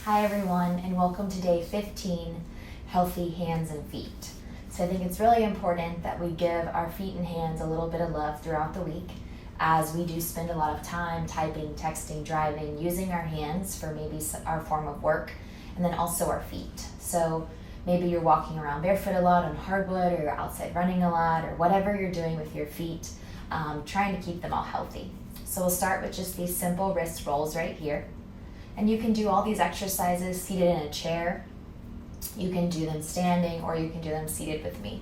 Hi everyone, and welcome to day 15, healthy hands and feet. So I think it's really important that we give our feet and hands a little bit of love throughout the week, as we do spend a lot of time typing, texting, driving, using our hands for maybe our form of work, and then also our feet. So maybe you're walking around barefoot a lot on hardwood, or you're outside running a lot, or whatever you're doing with your feet, trying to keep them all healthy. So we'll start with just these simple wrist rolls right here. And you can do all these exercises seated in a chair. You can do them standing, or you can do them seated with me.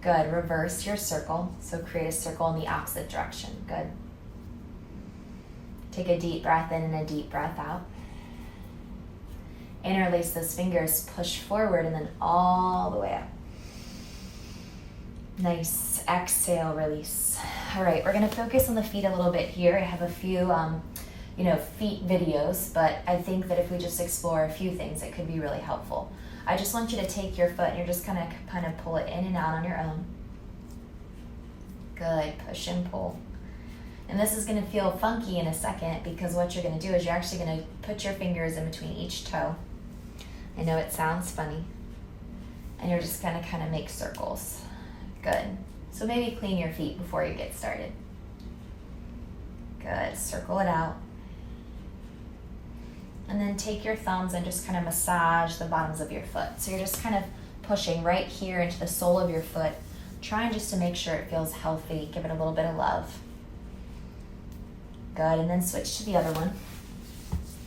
Good. Reverse your circle. So create a circle in the opposite direction. Good. Take a deep breath in and a deep breath out. Interlace those fingers, push forward, and then all the way up. Nice. Exhale, release. All right, we're going to focus on the feet a little bit here. I have a few feet videos, but I think that if we just explore a few things, it could be really helpful. I just want you to take your foot and you're just kind of pull it in and out on your own. Good, push and pull. And this is going to feel funky in a second, because what you're going to do is you're actually going to put your fingers in between each toe. I know it sounds funny. And you're just going to kind of make circles. Good. So maybe clean your feet before you get started. Good, circle it out. And then take your thumbs and just kind of massage the bottoms of your foot. So you're just kind of pushing right here into the sole of your foot, trying just to make sure it feels healthy. Give it a little bit of love. Good, and then switch to the other one.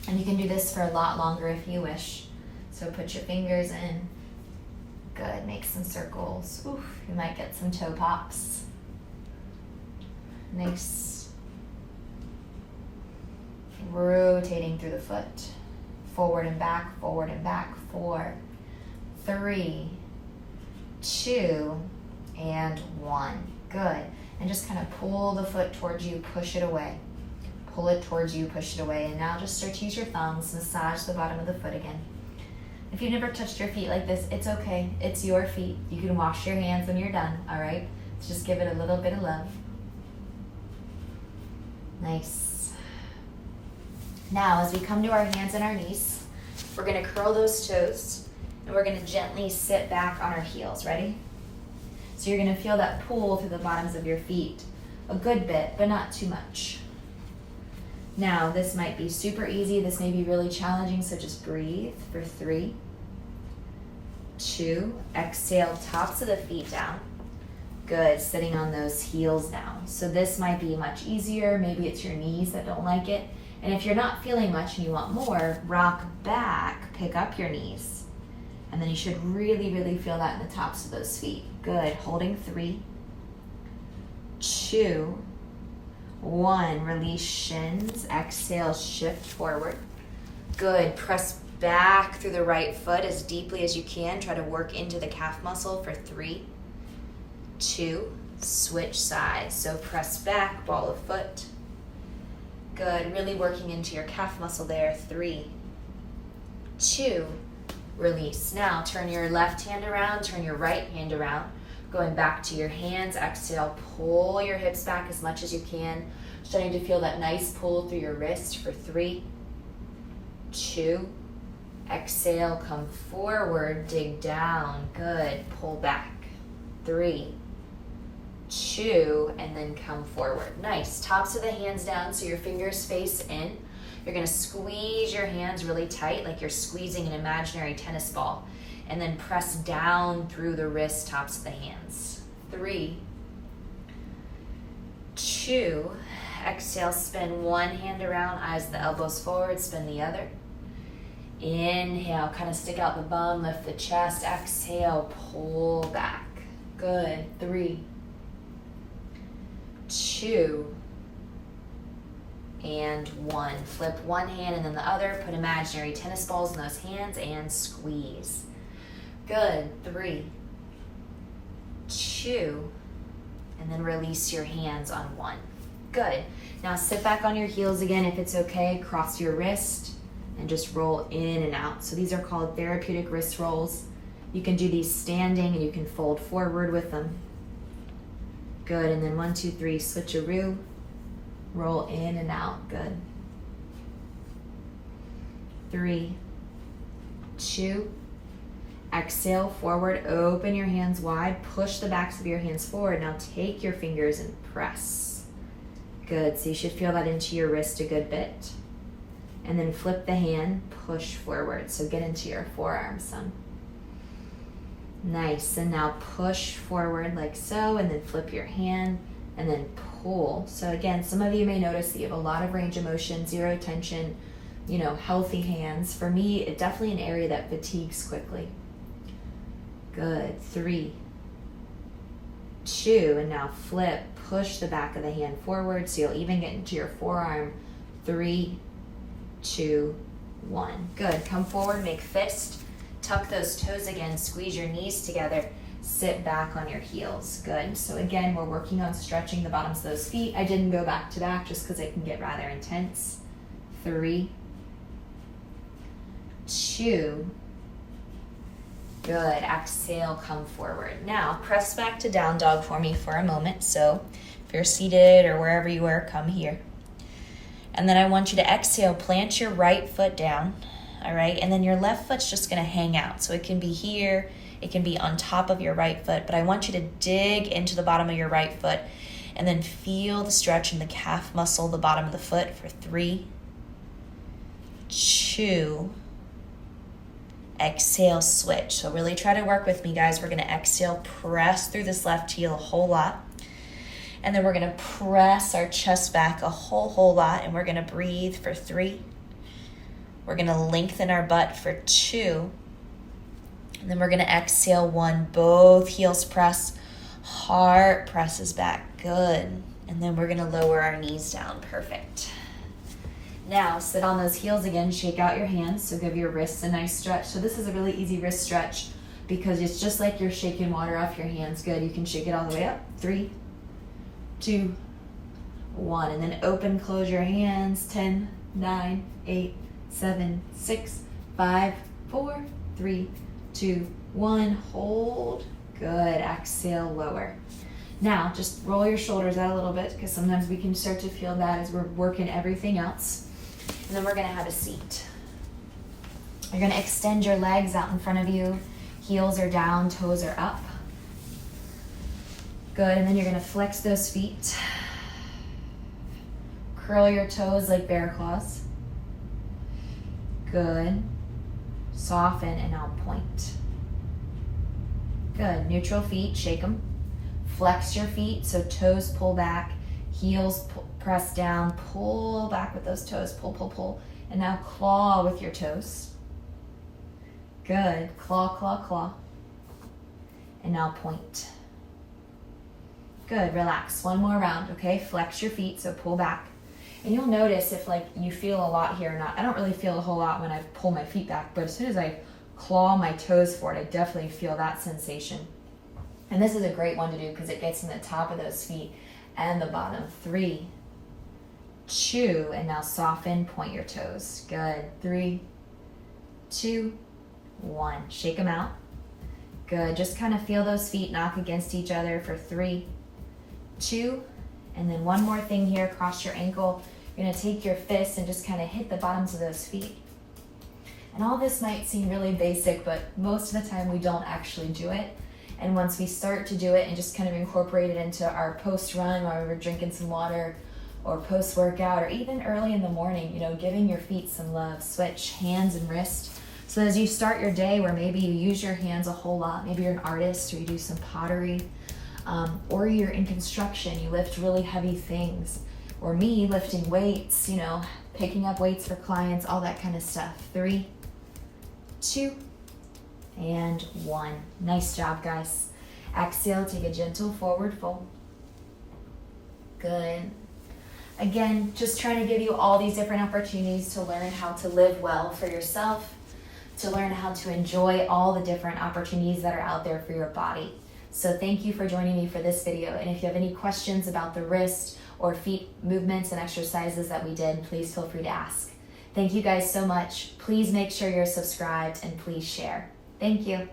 And you can do this for a lot longer if you wish. So put your fingers in. Good, make some circles. Oof, you might get some toe pops. Nice. Rotating through the foot. Forward and back, 4, 3, 2, and 1. Good. And just kind of pull the foot towards you, push it away. Pull it towards you, push it away. And now just start to use your thumbs, massage the bottom of the foot again. If you've never touched your feet like this, it's okay. It's your feet. You can wash your hands when you're done, all right? So just give it a little bit of love. Nice. Now, as we come to our hands and our knees, we're going to curl those toes, and we're going to gently sit back on our heels. Ready? So you're going to feel that pull through the bottoms of your feet a good bit, but not too much. Now, this might be super easy. This may be really challenging, so just breathe for 3, 2, exhale, tops of the feet down. Good, sitting on those heels now. So this might be much easier. Maybe it's your knees that don't like it. And if you're not feeling much and you want more, rock back, pick up your knees. And then you should really, really feel that in the tops of those feet. Good, holding 3, 2, 1. Release shins, exhale, shift forward. Good, press back through the right foot as deeply as you can. Try to work into the calf muscle for 3, 2, switch sides. So press back, ball of foot. Good, really working into your calf muscle there. 3, 2, release. Now turn your left hand around, turn your right hand around. Going back to your hands, exhale, pull your hips back as much as you can. Starting to feel that nice pull through your wrist for 3, 2, exhale, come forward, dig down. Good, pull back. 3, 2, and then come forward. Nice. Tops of the hands down so your fingers face in. You're going to squeeze your hands really tight like you're squeezing an imaginary tennis ball. And then press down through the wrist, tops of the hands. 3, 2, exhale, spin one hand around, eyes the elbows forward, spin the other. Inhale, kind of stick out the bum, lift the chest. Exhale, pull back. Good. 3, 2, and 1. Flip one hand and then the other. Put imaginary tennis balls in those hands and squeeze. Good. 3, 2, and then release your hands on 1. Good. Now sit back on your heels again if it's okay. Cross your wrist and just roll in and out. So these are called therapeutic wrist rolls. You can do these standing and you can fold forward with them. Good, and then 1, 2, 3, switcheroo. Roll in and out, good. 3, 2. Exhale, forward, open your hands wide, push the backs of your hands forward. Now take your fingers and press. Good, so you should feel that into your wrist a good bit. And then flip the hand, push forward. So get into your forearm, son. Nice, and now push forward like so, and then flip your hand, and then pull. So again, some of you may notice that you have a lot of range of motion, zero tension, healthy hands. For me, it's definitely an area that fatigues quickly. Good, 3, 2, and now flip, push the back of the hand forward so you'll even get into your forearm. 3, 2, 1. Good, come forward, make fist, tuck those toes again, squeeze your knees together, sit back on your heels. Good, so again, we're working on stretching the bottoms of those feet. I didn't go back to back just because it can get rather intense. 3, 2, good. Exhale, come forward. Now, press back to down dog for me for a moment. So if you're seated or wherever you are, come here. And then I want you to exhale, plant your right foot down, all right? And then your left foot's just gonna hang out. So it can be here, it can be on top of your right foot, but I want you to dig into the bottom of your right foot and then feel the stretch in the calf muscle, the bottom of the foot for 3, 2, exhale, switch. So really try to work with me, guys. We're going to exhale, press through this left heel a whole lot. And then we're going to press our chest back a whole lot. And we're going to breathe for 3. We're going to lengthen our butt for 2. And then we're going to exhale, 1. Both heels press. Heart presses back. Good. And then we're going to lower our knees down. Perfect. Now, sit on those heels again, shake out your hands, so give your wrists a nice stretch. So this is a really easy wrist stretch because it's just like you're shaking water off your hands. Good, you can shake it all the way up. 3, 2, 1. And then open, close your hands. 10, 9, 8, 7, 6, 5, 4, 3, 2, 1. Hold. Good, exhale, lower. Now, just roll your shoulders out a little bit because sometimes we can start to feel that as we're working everything else. And then we're going to have a seat. You're going to extend your legs out in front of you. Heels are down, toes are up. Good, and then you're going to flex those feet. Curl your toes like bear claws. Good. Soften and now point. Good, neutral feet, shake them. Flex your feet, so toes pull back, heels press down, pull back with those toes, pull, pull, pull. And now claw with your toes. Good, claw, claw, claw. And now point. Good, relax, one more round, okay? Flex your feet, so pull back. And you'll notice if you feel a lot here or not. I don't really feel a whole lot when I pull my feet back, but as soon as I claw my toes forward, I definitely feel that sensation. And this is a great one to do because it gets in the top of those feet and the bottom. 3, 2, and now soften, point your toes. Good. 3, 2, 1. Shake them out. Good. Just kind of feel those feet knock against each other for 3, 2, and then one more thing here, cross your ankle. You're going to take your fist and just kind of hit the bottoms of those feet. And all this might seem really basic, but most of the time we don't actually do it. And once we start to do it and just kind of incorporate it into our post-run while we're drinking some water or post-workout or even early in the morning, giving your feet some love, switch hands and wrist. So as you start your day where maybe you use your hands a whole lot, maybe you're an artist or you do some pottery, or you're in construction, you lift really heavy things, or me lifting weights, picking up weights for clients, all that kind of stuff. 3, 2, and 1. Nice job, guys. Exhale, take a gentle forward fold. Good. Again, just trying to give you all these different opportunities to learn how to live well for yourself, to learn how to enjoy all the different opportunities that are out there for your body. So thank you for joining me for this video. And if you have any questions about the wrist or feet movements and exercises that we did, please feel free to ask. Thank you guys so much. Please make sure you're subscribed and please share. Thank you.